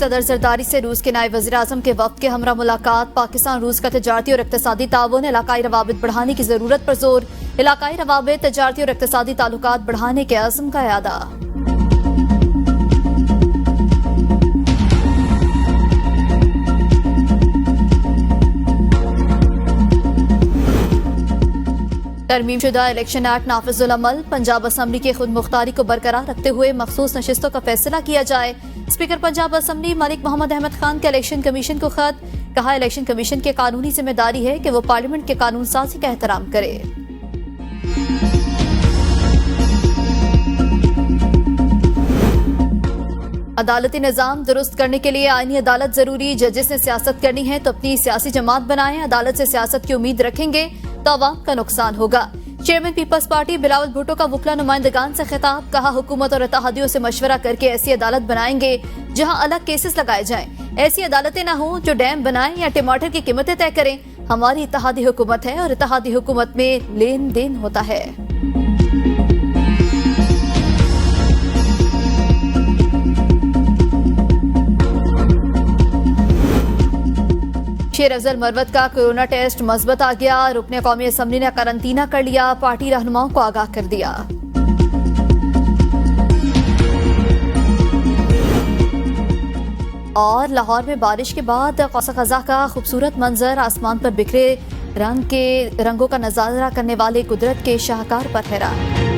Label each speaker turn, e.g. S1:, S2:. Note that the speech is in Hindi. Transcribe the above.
S1: सदर जरदारी से रूस के नायब वज़ीर-ए-आज़म के वफ़द के हमरा मुलाकात। पाकिस्तान रूस का तजारती और इक़्तिसादी ताउन, इलाकाई रवाबित बढ़ाने की जरूरत पर जोर। इलाकाई रवाबित, तजारती और इक़्तिसादी ताल्लुकात बढ़ाने के अज़्म का यादा। तरमीमशुदा इलेक्शन एक्ट नाफिजुल अमल। पंजाब असम्बली के खुद मुख्तारी को बरकरार रखते हुए मखसूस नशिस्तों का फैसला किया जाए। स्पीकर पंजाब असम्बली मलिक मोहम्मद अहमद खान का इलेक्शन कमीशन को खत। कहा, इलेक्शन कमीशन की कानूनी जिम्मेदारी है कि वो पार्लियामेंट के कानून साजी का एहतराम करे। अदालती निजाम दुरुस्त करने के लिए आईनी अदालत जरूरी। जजेस ने सियासत करनी है तो अपनी सियासी जमात बनाएं। अदालत से सियासत की उम्मीद रखेंगे तो अवाम का नुकसान होगा। चेयरमैन पीपल्स पार्टी बिलावल भुट्टो का वुकला नुमाइंदगान से खिताब। कहा, हुकूमत और इत्तेहादियों से मशवरा करके ऐसी अदालत बनाएंगे जहां अलग केसेस लगाए जाएं। ऐसी अदालतें न हों जो डैम बनाएं या टमाटर की कीमतें तय करें। हमारी इत्तेहादी हुकूमत है और इत्तेहादी हुकूमत में लेन देन होता है। शेर अफजल मरवत का कोरोना टेस्ट मस्बत आ गया। रुकने कौमी असम्बली ने करंतना कर लिया। पार्टी रहनुमाओं को आगाह कर दिया। और लाहौर में बारिश के बाद कौसा खजा का खूबसूरत मंजर। आसमान पर बिखरे रंगों का नजारा करने वाले कुदरत के शाहकार पर हैरान।